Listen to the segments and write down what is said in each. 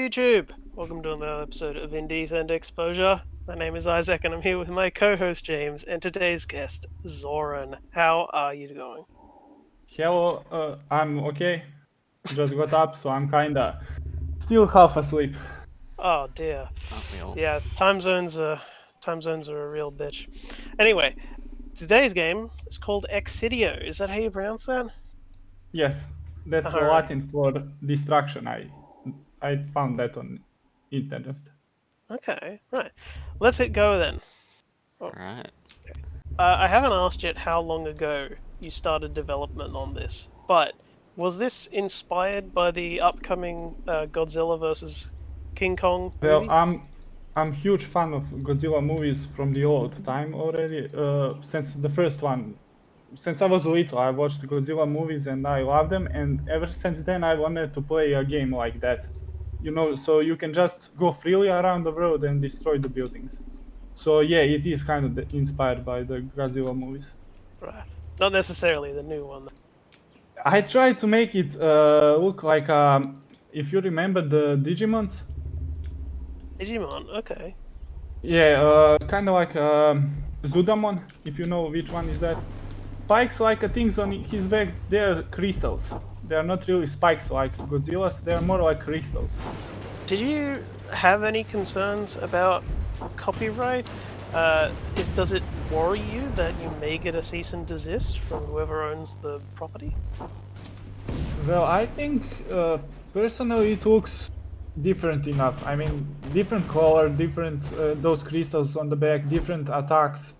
YouTube! Welcome to another episode of Indecent Exposure. My name is Isaac and I'm here with my co-host James and today's guest, Zoran. How are you going? Hello, I'm okay. Just got up, so I'm kinda still half asleep. Oh dear. Aren't we all? Yeah, time zones are a real bitch. Anyway, today's game is called Excidio. Is that how you pronounce that? Yes, that's Alright. Latin for distraction. I found that on internet. Okay, right. Let's hit go then. Alright. I haven't asked yet how long ago you started development on this, but was this inspired by the upcoming Godzilla vs. King Kong Well, movie? I'm huge fan of Godzilla movies from the old time already. Since the first one, since I was little, I watched Godzilla movies and I love them. And ever since then, I wanted to play a game like that. You know, so you can just go freely around the world and destroy the buildings. So yeah, it is kind of inspired by the Godzilla movies. Right. Not necessarily the new one. I tried to make it look like if you remember the Digimons. Digimon, okay. Yeah, kind of like Zudamon, if you know which one is that. Spikes like things on his back, they're crystals. They are not really spikes like Godzilla's, they are more like crystals. Did you have any concerns about copyright? Does it worry you that you may get a cease and desist from whoever owns the property? Well, I think personally it looks different enough. I mean, different color, different those crystals on the back, different attacks.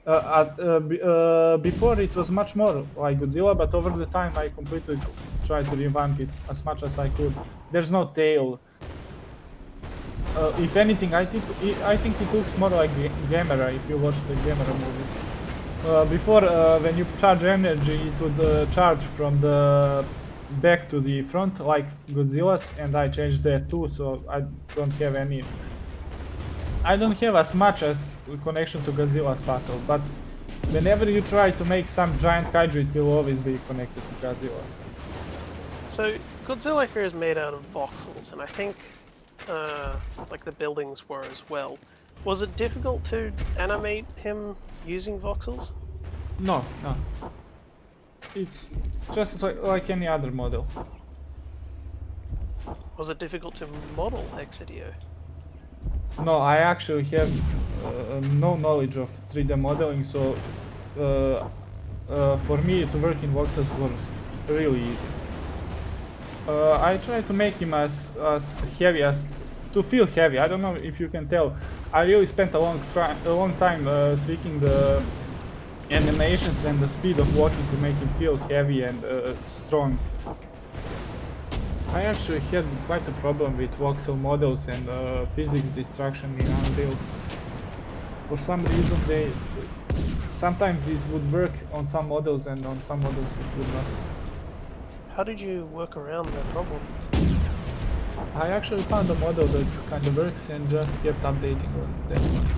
Before it was much more like Godzilla, but over the time I completely tried to revamp it as much as I could. There's no tail. If anything, I think it looks more like Gamera if you watch the Gamera movies. Before, when you charge energy, it would charge from the back to the front like Godzilla's, and I changed that too, so I don't have any. I don't have as much as connection to Godzilla as possible, but whenever you try to make some giant kaiju, it will always be connected to Godzilla. So, Godzilla here is made out of voxels, and I think like the buildings were as well. Was it difficult to animate him using voxels? No. It's just like any other model. Was it difficult to model Hexadeo? No, I actually have no knowledge of 3D modeling, so for me to work in voxels was really easy. I try to make him as heavy as to feel heavy. I don't know if you can tell. I really spent a long time tweaking the animations and the speed of walking to make him feel heavy and strong. I actually had quite a problem with voxel models and physics destruction in Unreal. For some reason, sometimes it would work on some models and on some models it would not. How did you work around that problem? I actually found a model that kind of works and just kept updating on that one.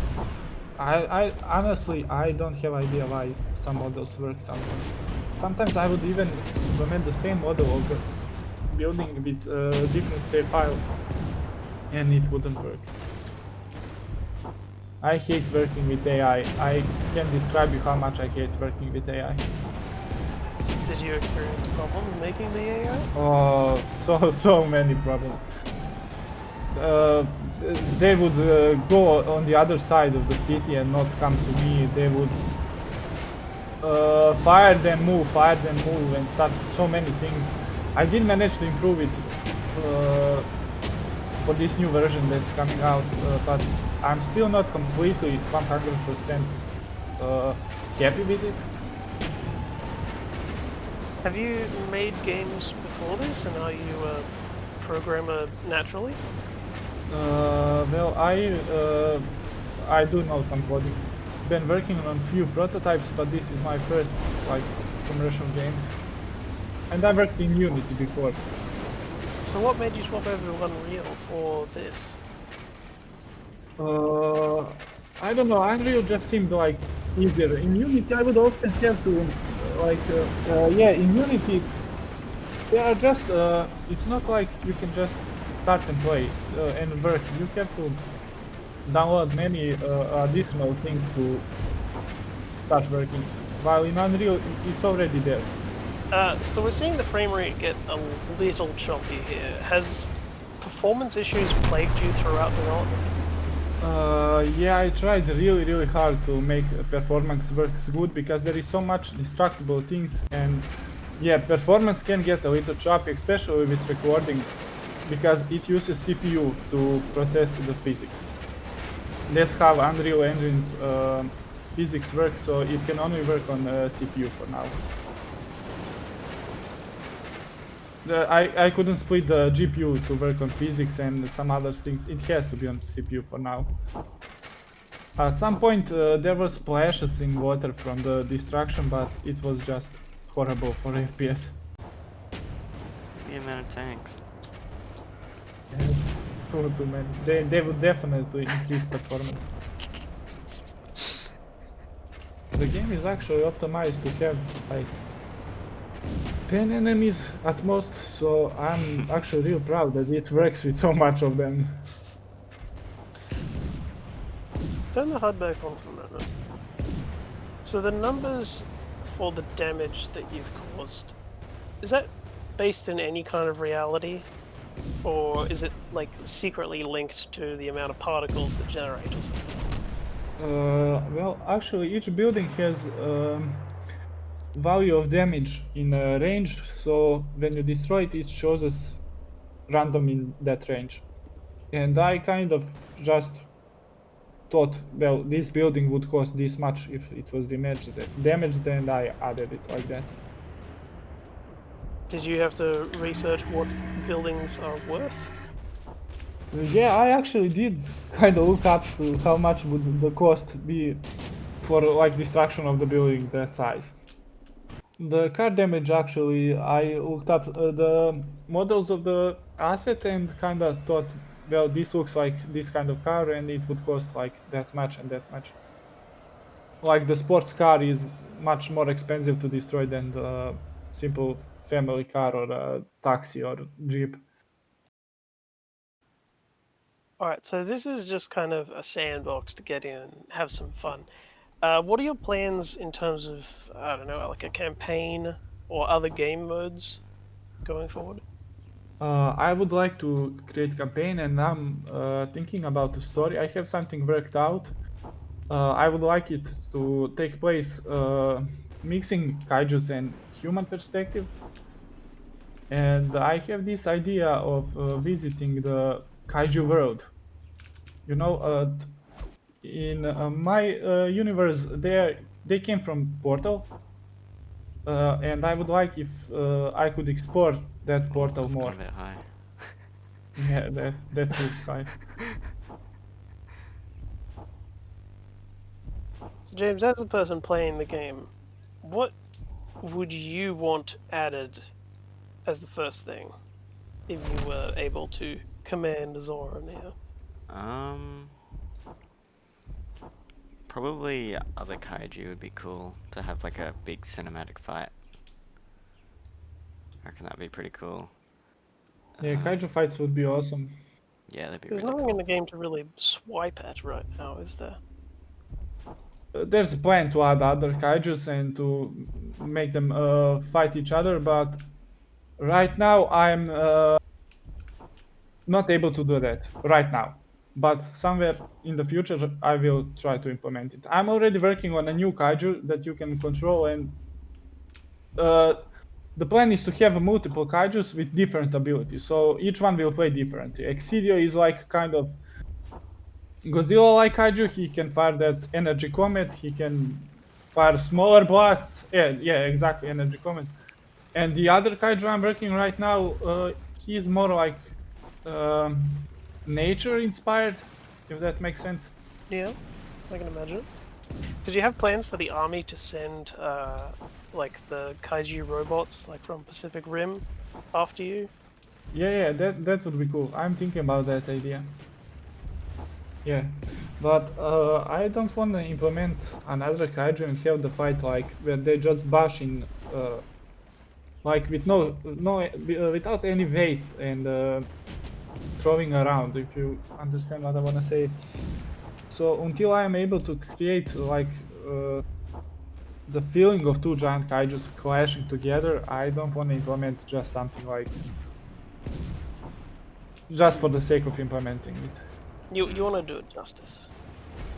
I honestly, I don't have idea why some models work sometimes. Sometimes I would even implement the same model of the building with different save files and it wouldn't work. I hate working with AI. I can't describe you how much I hate working with AI. Did you experience problems making the AI? Oh, so many problems. They would go on the other side of the city and not come to me. They would fire then move, and start so many things. I did manage to improve it for this new version that's coming out, but I'm still not completely 100% happy with it. Have you made games before this, and are you a programmer naturally? Well, I do know some coding. Been working on few prototypes, but this is my first commercial game. And I worked in Unity before. So what made you swap over to Unreal for this? I don't know. Unreal just seemed like easier. In Unity, I would often have to in Unity, they are just. It's not like you can just start and play and work, you have to download many additional things to start working. While in Unreal, it's already there. So we're seeing the frame rate get a little choppy here. Has performance issues plagued you throughout development? Yeah, I tried really hard to make performance works good because there is so much destructible things, and yeah, performance can get a little choppy, especially with recording, because it uses CPU to process the physics. That's how Unreal Engine's physics works, so it can only work on CPU for now. I couldn't split the GPU to work on physics and some other things. It has to be on CPU for now. At some point there were splashes in water from the destruction, but it was just horrible for FPS. The amount of tanks. Yeah, too many. They would definitely increase performance. The game is actually optimized to have like 10 enemies at most, so I'm actually real proud that it works with so much of them. Turn the HUD back on for a moment. So the numbers for the damage that you've caused, is that based in any kind of reality? Or is it like secretly linked to the amount of particles that generate or something? Well, actually each building has value of damage in a range, so when you destroy it, it shows us random in that range. And I kind of just thought, well, this building would cost this much if it was damaged, and I added it like that. Did you have to research what buildings are worth? Yeah, I actually did kind of look up to how much would the cost be for like destruction of the building that size. The car damage, actually, I looked up the models of the asset and kind of thought, well, this looks like this kind of car and it would cost like that much and that much. Like the sports car is much more expensive to destroy than the simple family car or a taxi or jeep. Alright, so this is just kind of a sandbox to get in and have some fun. What are your plans in terms of, I don't know, like a campaign or other game modes going forward? I would like to create campaign, and I'm thinking about the story. I have something worked out. I would like it to take place mixing kaijus and human perspective. And I have this idea of visiting the kaiju world. You know, in my universe, they came from Portal, and I would like if I could explore that portal That's more. gone a bit high. Yeah, that would high. So James, as a person playing the game, what would you want added as the first thing if you were able to command Zora now? Probably other kaiju would be cool to have like a big cinematic fight. I reckon that'd be pretty cool. Yeah, kaiju fights would be awesome. Yeah, that'd be There's really nothing cool. in the game to really swipe at right now, is there? There's a plan to add other kaijus and to make them fight each other, but right now I'm not able to do that right now. But somewhere in the future I will try to implement it. I'm already working on a new kaiju that you can control, and the plan is to have multiple kaijus with different abilities, so each one will play differently. Excidio is like kind of Godzilla-like kaiju. He can fire that energy comet, he can fire smaller blasts. Yeah, exactly, energy comet. And the other kaiju I'm working right now, he is more like nature inspired, if that makes sense. Yeah, I can imagine. Did you have plans for the army to send, like, the kaiju robots, like, from Pacific Rim after you? Yeah, that would be cool. I'm thinking about that idea. Yeah, but I don't want to implement another kaiju and have the fight like where they just bash in, like with no without any weights and throwing around, if you understand what I want to say. So until I am able to create like the feeling of two giant kaijus clashing together, I don't want to implement just something like just for the sake of implementing it. You want to do it justice.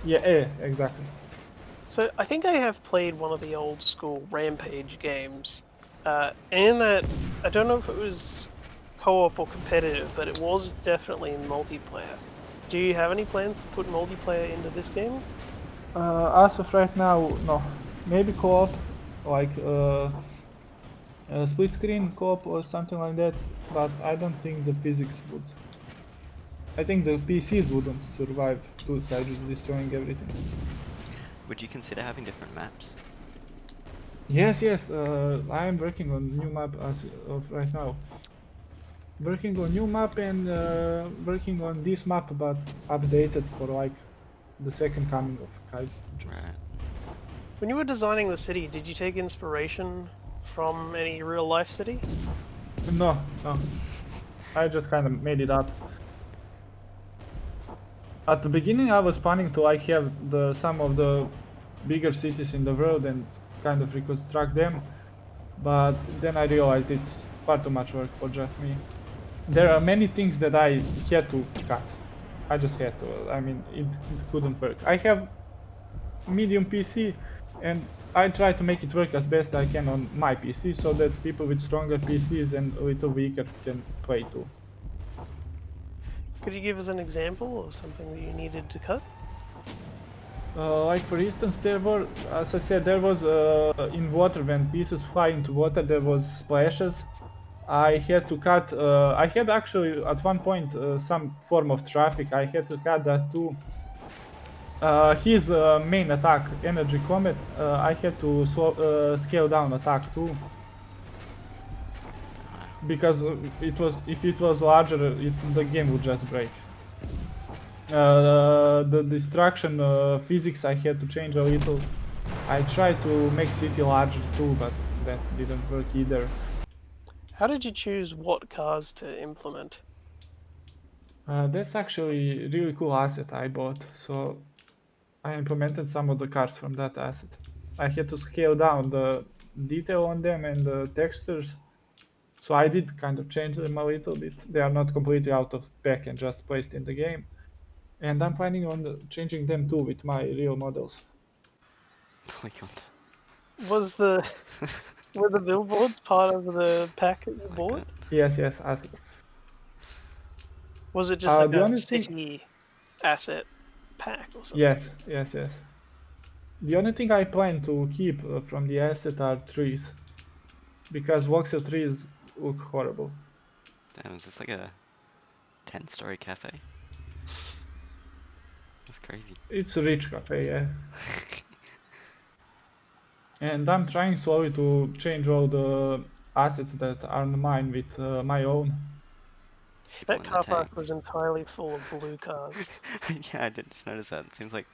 Yeah, exactly. So I think I have played one of the old school Rampage games, and that I don't know if it was co-op or competitive, but it was definitely in multiplayer. Do you have any plans to put multiplayer into this game? As of right now, no. Maybe co-op, like split screen co-op or something like that, but I don't think the physics would. I think the PCs wouldn't survive two kaijus destroying everything. Would you consider having different maps? Yes, I am working on new map as of right now. Working on new map and working on this map, but updated for like the second coming of kaijus. Right. When you were designing the city, did you take inspiration from any real life city? No. I just kind of made it up. At the beginning, I was planning to like have some of the bigger cities in the world and kind of reconstruct them, but then I realized it's far too much work for just me. There are many things that I had to cut. I just had to. I mean, it couldn't work. I have medium PC, and I try to make it work as best I can on my PC, so that people with stronger PCs and a little weaker can play too. Could you give us an example of something that you needed to cut? Like for instance, there were, as I said, there was in water, when pieces fly into water, there was splashes. I had to cut. I had actually at one point some form of traffic. I had to cut that too. His main attack, Energy Comet, I had to scale down attack too. Because if it was larger, the game would just break. The destruction physics I had to change a little. I tried to make city larger too, but that didn't work either. How did you choose what cars to implement? That's actually a really cool asset I bought, so I implemented some of the cars from that asset. I had to scale down the detail on them and the textures, so I did kind of change them a little bit. They are not completely out of spec and just placed in the game. And I'm planning on changing them too with my real models. Oh my god. Was the were the billboards part of the pack that you Oh my bought? god. Yes, asset. Was it just like The a only thing, city asset pack or something? yes. The only thing I plan to keep from the asset are trees, because voxel trees look horrible. Damn, is this like a 10-story cafe? That's crazy. It's a rich cafe, yeah. And I'm trying slowly to change all the assets that aren't mine with my own. People That in the car park tanks. was entirely full of blue cars. Yeah, I did just notice that. It seems like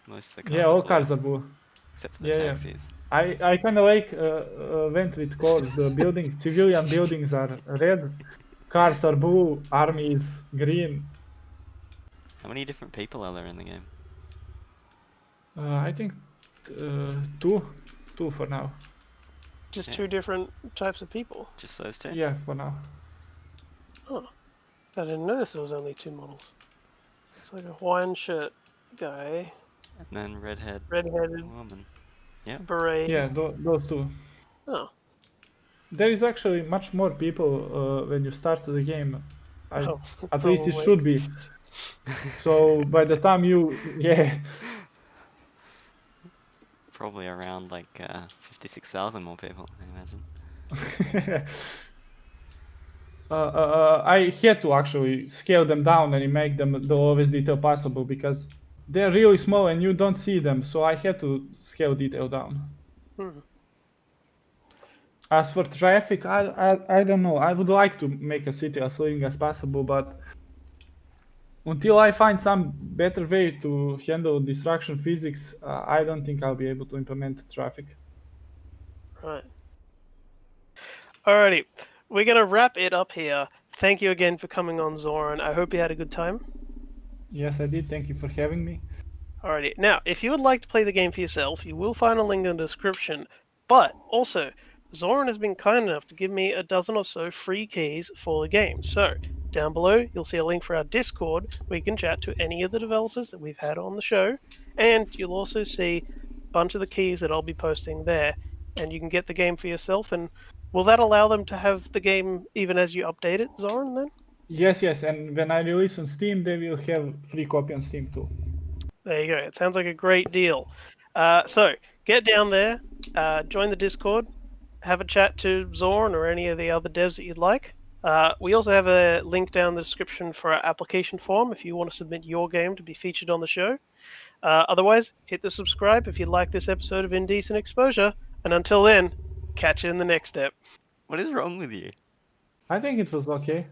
most of the cars Yeah, are all blue, cars are blue. except for the Yeah. taxis. I kind of like went with colors. The civilian buildings are red, cars are blue, army is green. How many different people are there in the game? I think two for now. Just Yeah. two different types of people. Just those two? Yeah, for now. Oh, I didn't notice there was only two models. It's like a Hawaiian shirt guy, And then redhead red-headed, woman. Yeah. beret. Yeah, those two. Oh, There is actually much more people when you start the game. oh, At least it probably. should be. So by the time yeah. Probably around like 56,000 more people, I imagine. I had to actually scale them down and make them the lowest detail possible, because they're really small and you don't see them, so I had to scale detail down. Hmm. As for traffic, I don't know. I would like to make a city as living as possible, but until I find some better way to handle destruction physics, I don't think I'll be able to implement traffic. Right. Alrighty, we're gonna wrap it up here. thank you again for coming on, Zoran. I hope you had a good time. Yes, I did. Thank you for having me. Alrighty. Now, if you would like to play the game for yourself, you will find a link in the description. But also, Zoran has been kind enough to give me a dozen or so free keys for the game. So, down below, you'll see a link for our Discord where you can chat to any of the developers that we've had on the show. And you'll also see a bunch of the keys that I'll be posting there. And you can get the game for yourself. And will that allow them to have the game even as you update it, Zoran, then? Yes, yes, and when I release on Steam, they will have free copy on Steam too. There you go. It sounds like a great deal. So get down there, join the Discord, have a chat to Zorn or any of the other devs that you'd like. We also have a link down in the description for our application form if you want to submit your game to be featured on the show. Otherwise, hit the subscribe if you like this episode of Indecent Exposure. And until then, catch you in the next step. What is wrong with you? I think it was okay.